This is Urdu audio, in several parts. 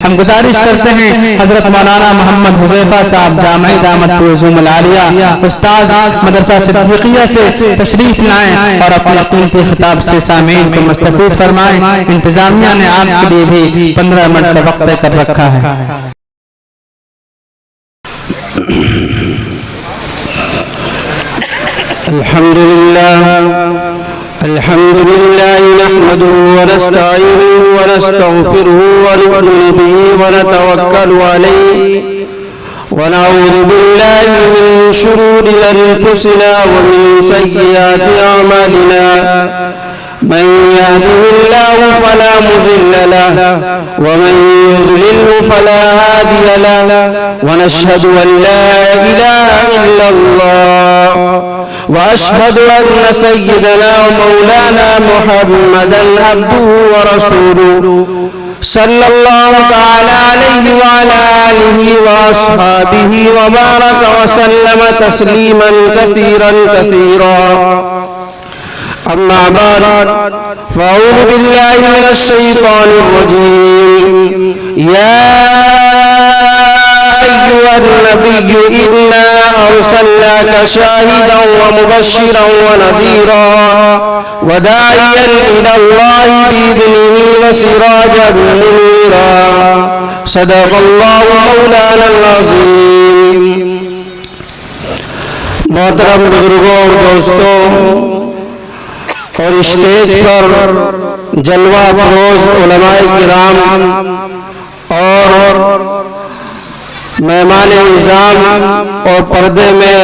ہم گزارش کرتے ہیں حضرت مولانا محمد حذیفہ صاحب جامعی دامت العلوم العالیہ استاذ مدرسہ صدیقیہ سے تشریف لائیں اور اپنے قیمتی خطاب سے سامعین کو مستفید فرمائیں۔ انتظامیہ نے آپ کے لیے بھی 15 منٹ کا وقت کر رکھا ہے۔ الحمد لله نحمده ونستعينه ونستغفره ونؤمن به ونتوكل عليه ونعوذ بالله من شرور أنفسنا ومن سيئات أعمالنا من يهده الله فلا مضل له ومن يضلل فلا هادي له ونشهد أن لا إله إلا الله وأشهد أن سيدنا ومولانا محمدا عبده ورسوله صلى الله تعالى عليه وعلى آله وأصحابه وبارك وسلم تسليما كثيرا كثيرا أما بعد فأعوذ بالله من الشيطان الرجيم يا أيها النبي إنا أرسلناك شاهدا ومبشرا ونذيرا وداعيا إلى الله بإذنه وسراجا منيرا صدق الله مولانا العظيم۔ محترم بزرگوں اور دوستوں اور اسٹیج پر جلوہ افروز علماء کرام اور مہمان اعظام اور پردے میں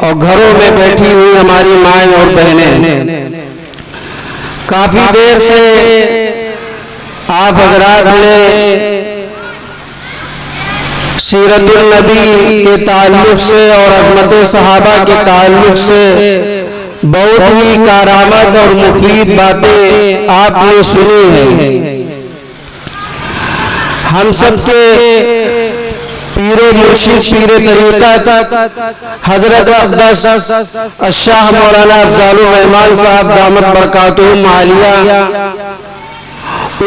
اور گھروں میں بیٹھی ہوئی ہماری مائیں اور بہنیں، کافی دیر سے آپ حضرات نے سیرت النبی کے تعلق سے اور عظمت صحابہ کے تعلق سے بہت ہی کارآمد اور مفید باتیں آپ نے سنی ہیں۔ ہم سب سے پیر مرشد پیر طریقت حضرت اقدس الشاہ مولانا افضال الرحمان صاحب دامت برکاتہم عالیہ،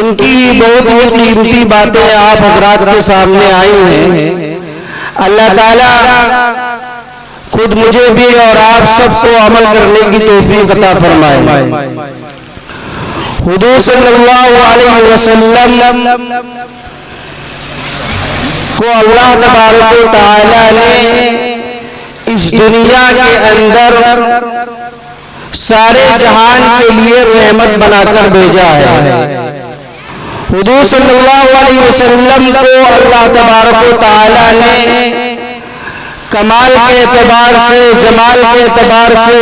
ان کی بہت ہی قیمتی باتیں آپ حضرات کے سامنے آئی ہیں۔ اللہ تعالیٰ خود مجھے بھی اور آپ سب کو عمل کرنے کی توفیق عطا فرمائے۔ حضور صلی اللہ علیہ وسلم کو اللہ تبارک و تعالی نے اس دنیا کے اندر سارے جہان کے لیے رحمت بنا کر بھیجا ہے۔ حضور صلی اللہ علیہ وسلم کو اللہ تبارک و تعالی نے کمال کے اعتبار سے، جمال کے اعتبار سے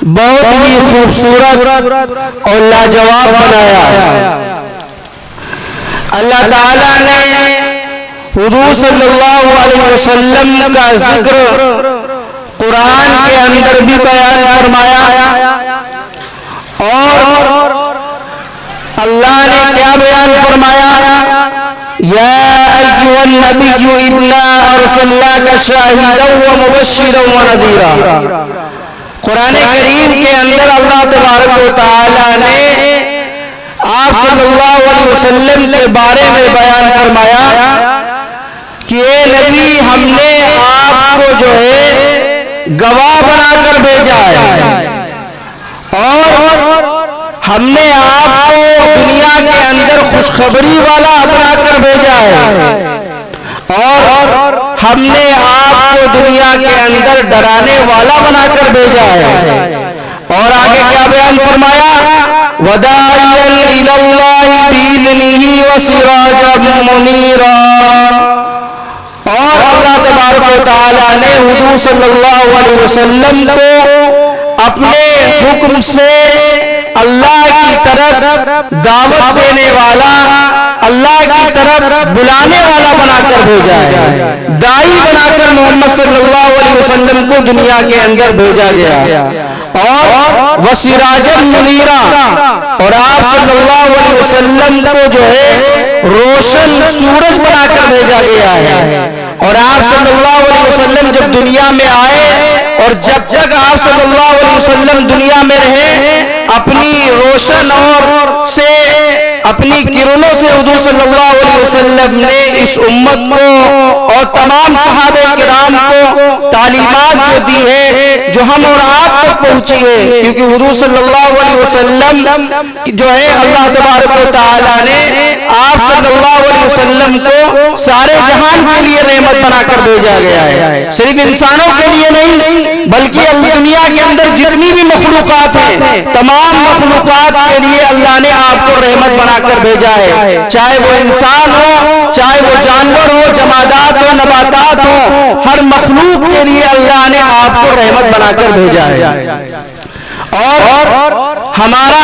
بہت ہی خوبصورت اور لاجواب بنایا۔ اللہ تعالیٰ نے حضور صلی اللہ علیہ وسلم کا ذکر قرآن کے اندر بھی بیان فرمایا، اور اللہ نے کیا بیان فرمایا؟ یا ایھا النبی انا ارسلناک شاہدا ومبشرا ونذیرا۔ قرآن کریم کے اندر اللہ تبارک و تعالی نے آپ صلی اللہ علیہ وسلم کے بارے میں بیان فرمایا کہ اے نبی، ہم نے آپ کو جو ہے گواہ بنا کر بھیجا ہے، اور ہم نے آپ کو دنیا کے اندر خوشخبری والا بنا کر بھیجا ہے، اور ہم نے آپ کو دنیا کے اندر ڈرانے والا بنا کر بھیجا ہے۔ اور آگے کیا بیان فرمایا؟ وَدَاعِيًا إِلَى اللَّهِ بِإِذْنِهِ وَسِرَاجًا مُنِيرًا۔ اور اللہ تبارک و تعالیٰ نے حضور صلی اللہ علیہ وسلم کو اپنے حکم سے اللہ کی طرف دعوت دینے والا، اللہ کی طرف بلانے والا بنا کر بھیجا ہے، داعی بنا کر محمد صلی اللہ علیہ وسلم کو دنیا کے اندر بھیجا گیا، اور وسراجا منیرا، اور آپ صلی اللہ علیہ وسلم کو جو ہے روشن سورج بنا کر بھیجا گیا ہے۔ اور آپ صلی اللہ علیہ وسلم جب دنیا میں آئے اور جب تک آپ صلی اللہ علیہ وسلم دنیا میں رہے، اپنی روشن اور سے اپنی کرنوں سے حضور صلی اللہ علیہ وسلم نے اس امت کو اور تمام صحابہ کرام کو تعلیمات جو دی ہے جو ہم اور آپ تک پہنچی ہے، کیونکہ حضور صلی اللہ علیہ وسلم جو ہے اللہ تبارک و تعالی نے آپ صلی اللہ علیہ وسلم کو سارے جہان کے لیے رحمت بنا کر بھیجا گیا ہے، صرف انسانوں کے لیے نہیں بلکہ دنیا کے اندر جتنی بھی مخلوقات ہیں تمام مخلوقات کے لیے اللہ نے آپ کو رحمت بنا کر بھیجا ہے، چاہے وہ انسان ہو، چاہے وہ جانور ہو، جمادات ہو، نباتات ہو، ہر مخلوق کے لیے اللہ نے آپ کو رحمت بنا کر بھیجا ہے۔ اور ہمارے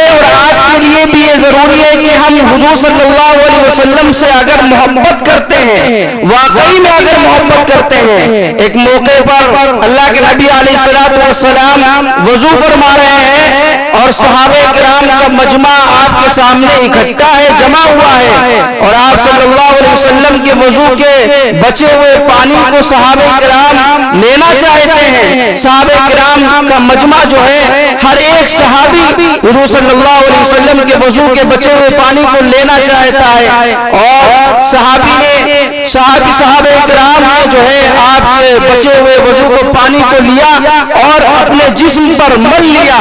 اور آپ کے لیے بھی یہ ضروری ہے کہ ہم حضور صلی اللہ علیہ وسلم سے اگر محبت کرتے ہیں، واقعی میں اگر محبت کرتے ہیں، ایک موقع پر اللہ کے نبی علیہ السلام وضو فرما رہے ہیں اور صحابہ کرام کا مجمع آپ کے سامنے اکٹھا ہے، جمع ہوا ہے، اور آپ صلی اللہ علیہ وسلم کے وضو کے بچے ہوئے پانی کو صحابہ کرام لینا چاہتے ہیں۔ صحابہ کرام کا مجمع جو ہے ہر ایک صحابی حضور صلی اللہ علیہ وسلم کے وضو کے بچے ہوئے پانی کو لینا چاہتا ہے، اور صحابہ کرام نے جو ہے آپ کے بچے ہوئے وضو کو پانی کو لیا اور اپنے جسم پر مل لیا،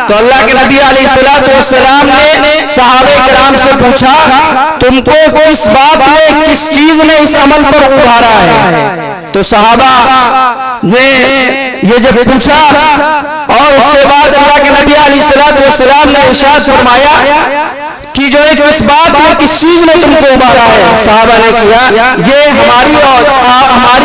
تو اللہ کے نبی علیہ السلام نے صحابہ کرام سے پوچھا تم کو کس بات میں، کس چیز نے اس عمل پر ابھارا ہے؟ تو صحابہ نے یہ جب پوچھا اور اس کے بعد اللہ کے نبی علیہ السلام نے ارشاد فرمایا کہ جو ہے کس بات میں، کس چیز نے تم کو ابھارا ہے؟ صحابہ نے کیا یہ ہماری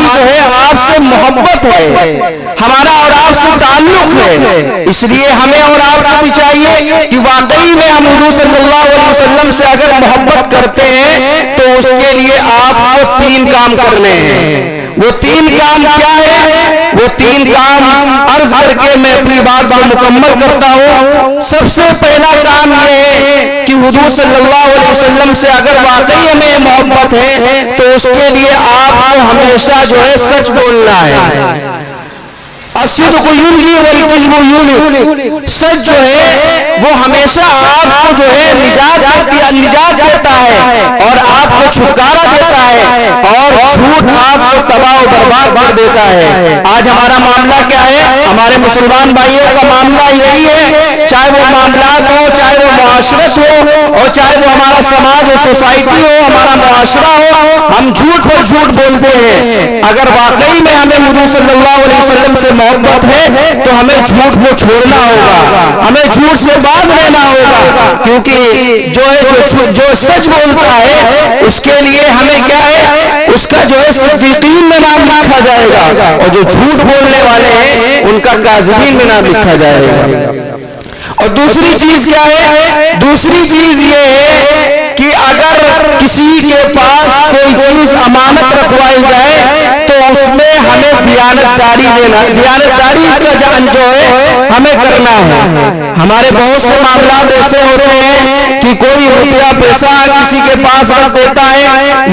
جو ہے آپ سے محبت ہے، ہمارا اور آپ سے تعلق ہے، اس لیے ہمیں اور آپ کو بھی چاہیے کہ واقعی میں ہم حضور صلی اللہ علیہ وسلم سے اگر محبت کرتے ہیں تو اس کے لیے آپ کو 3 کام کرنے ہیں۔ وہ 3 کام کیا ہے؟ وہ 3 کام عرض کر کے میں اپنی بات کو مکمل کرتا ہوں۔ سب سے پہلا کام یہ ہے کہ حضور صلی اللہ علیہ وسلم سے اگر واقعی ہمیں محبت ہے تو اس کے لیے آپ کو ہمیشہ جو ہے سچ بولنا ہے۔ الصدق ينجي والكذب يهلك، سچ جو ہے وہ ہمیشہ آپ کو جو ہے نجات دیتا ہے اور آپ کو چھٹکارا دیتا ہے، اور جھوٹ آپ کو تباہ و برباد کر دیتا ہے۔ آج ہمارا معاملہ کیا ہے؟ ہمارے مسلمان بھائیوں کا معاملہ یہی ہے، چاہے وہ معاملات ہو، چاہے وہ معاشرت ہو، اور چاہے وہ ہمارا سماج و سوسائٹی ہو، ہمارا معاشرہ ہو، ہم جھوٹ پر جھوٹ بولتے ہیں۔ اگر واقعی میں ہمیں حضور صلی اللہ علیہ وسلم سے محبت ہے تو ہمیں جھوٹ کو چھوڑنا ہوگا، ہمیں جھوٹ سے باز رہنا ہوگا، کیونکہ جو سچ بولتا ہے اس کے لیے ہمیں کیا ہے؟ اس کا جو ہے صدیقین میں نام لکھا جائے گا، اور جو جھوٹ بولنے والے ہیں ان کا کاذبین میں نام لکھا جائے گا۔ اور دوسری چیز کیا ہے؟ دوسری چیز یہ ہے کہ اگر کسی کے پاس کوئی چیز امانت رکھوائی جائے تو اس میں ہمیں دیانتداری کا جو ہے ہمیں کرنا ہے۔ ہمارے بہت سے معاملات ایسے ہوتے ہیں کہ کوئی روپیہ پیسہ کسی کے پاس رکھ دیتا ہے،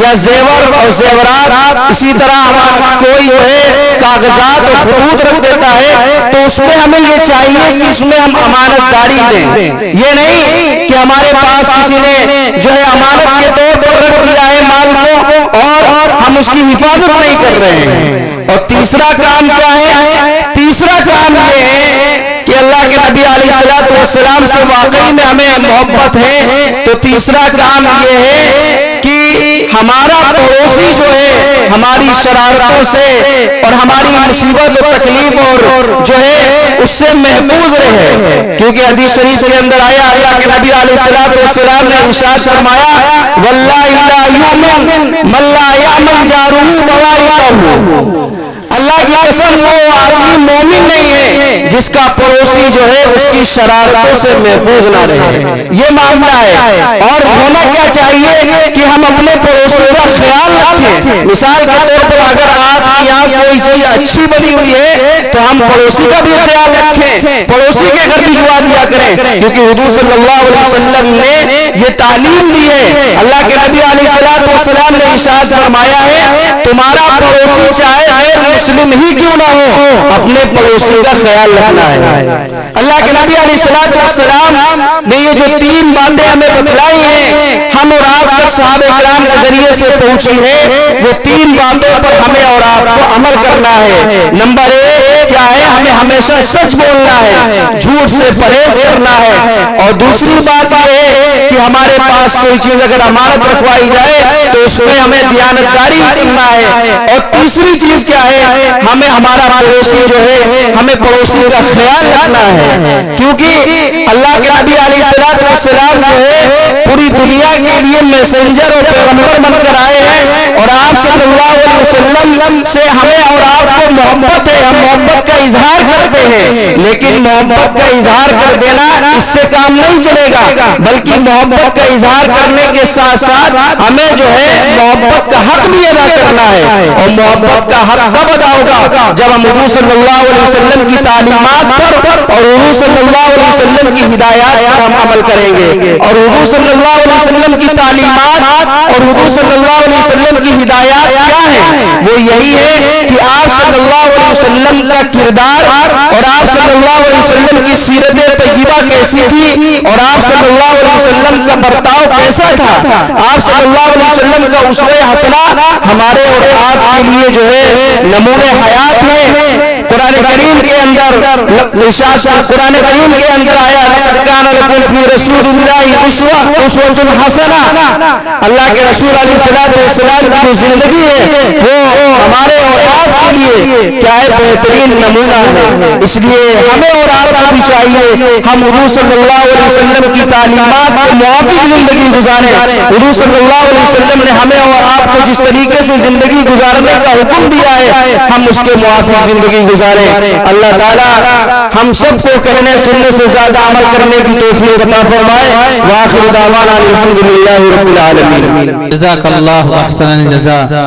یا زیور اور زیورات، اسی طرح کوئی جو ہے کاغذات اور خطوط رکھ دیتا ہے، تو اس میں ہمیں یہ چاہیے کہ اس میں ہم امانت داری دیں۔ یہ نہیں کہ ہمارے پاس کسی نے جو ہے امانت کے طور پر رکھ دیا ہے مال کو اور ہم اس کی حفاظت نہیں کر رہے ہیں۔ اور تیسرا کام کیا ہے؟ تیسرا کام یہ ہے کہ اللہ کے نبی علیہ السلام سے واقعی میں ہمیں محبت ہے تو تیسرا کام یہ ہے کہ ہمارا پڑوسی جو ہے ہماری شرارتوں سے اور ہماری مصیبت و تکلیف اور جو ہے اس سے محفوظ رہے، کیونکہ حدیث شریف کے اندر آیا اللہ کے نبی علیہ السلام نے ارشاد فرمایا واللہ لا یؤمن من لا یأمن جارہ بوائقہ، اللہ کی قسم وہ آدمی مومن نہیں ہے جس کا پڑوسی جو ہے اس کی شرارتوں سے محفوظ نہ رہے۔ یہ معاملہ ہے، اور ہونا کیا چاہیے کہ ہم اپنے پڑوسی کا خیال رکھیں۔ مثال کے طور پر اگر آپ کی یہاں کوئی چیز اچھی بنی ہوئی ہے تو ہم پڑوسی کا بھی خیال رکھیں، پڑوسی کے گھر بھی دعا دیا کریں، کیونکہ حضور صلی اللہ علیہ وسلم نے یہ تعلیم دی ہے۔ اللہ کے نبی علیہ السلام نے ارشاد فرمایا ہے تمہارا پڑوسی چاہے غیر مسلم ہی کیوں نہ ہو، اپنے پڑوسی کا خیال رکھنا ہے۔ اللہ کے نبی علیہ السلام نے یہ جو 3 باتیں ہمیں بتلائی ہیں، ہم اور آپ تک صحابہ کرام کے ذریعے سے پہنچی ہیں، وہ 3 باتوں پر ہمیں اور آپ کو عمل کرنا ہے۔ نمبر 1 کیا ہے؟ ہمیں ہمیشہ سچ بولنا ہے، جھوٹ سے پرہیز کرنا ہے، اور دوسری بات یہ ہے کہ ہمارے پاس کوئی چیز اگر امانت رکھوائی جائے تو اس میں ہمیں دیانتداری کرنا ہے، اور تیسری چیز کیا ہے؟ ہمیں ہمارا پڑوسی جو ہے، ہمیں پڑوسی کا خیال رکھنا ہے، کیونکہ اللہ کے نبی علیہ السلام جو ہے پوری دنیا کے لیے میسنجر اور پیغمبر بن کر آئے ہیں، اور آپ صلی اللہ علیہ وسلم سے ہمیں اور آپ کو محبت ہے، ہم محبت کا اظہار کرتے ہیں، لیکن محبت کا اظہار کر دینا اس سے کام نہیں چلے گا، بلکہ محبت کا اظہار کرنے کے ساتھ ساتھ ہمیں جو ہے محبت کا حق بھی ادا کرنا ہے، اور محبت کا حق کب ادا ہوگا؟ جب ہم حضور صلی اللہ علیہ وسلم کی تعلیمات پر اور حضور صلی اللہ علیہ وسلم کی ہدایات پر ہم عمل کریں گے، اور حضور صلی اللہ علیہ وسلم کی تعلیمات اور حضور صلی اللہ علیہ وسلم کی ہدایات کیا ہے؟ وہ یہی ہے کہ آپ صلی اللہ علیہ وسلم کا کردار اور آپ صلی اللہ علیہ وسلم کی سیرت طیبہ کیسی تھی، اور آپ صلی اللہ علیہ وسلم کا برتاؤ کیسا تھا، آپ صلی اللہ علیہ وسلم کا اسوہ حسنہ ہمارے اور آپ کے لیے جو ہے نمونہ حیات ہے۔ قرآن کریم کے اندر قرآن کریم کے اندر آیا لقد کان لکم فی رسول اللہ اسوۃ حسنہ، اللہ کے رسول علیہ السلام کی جو زندگی ہے وہ ہمارے اور آپ کے لیے کیا ہے؟ بہترین نمونہ ہے۔ اس لیے ہمیں اور آپ کو بھی چاہیے ہم حضور صلی اللہ علیہ وسلم کی تعلیمات کے موافق زندگی گزاریں۔ حضور صلی اللہ علیہ وسلم نے ہمیں اور آپ کو جس طریقے سے زندگی گزارنے کا حکم دیا ہے، ہم اس کے موافق زندگی گزاریں۔ اللہ تعالی ہم سب کو کہنے سننے سے زیادہ عمل کرنے کی توفیق عطا فرمائے۔ وآخر دعوانا الحمدللہ رب العالمین۔ جزاک اللہ احسن الجزاء۔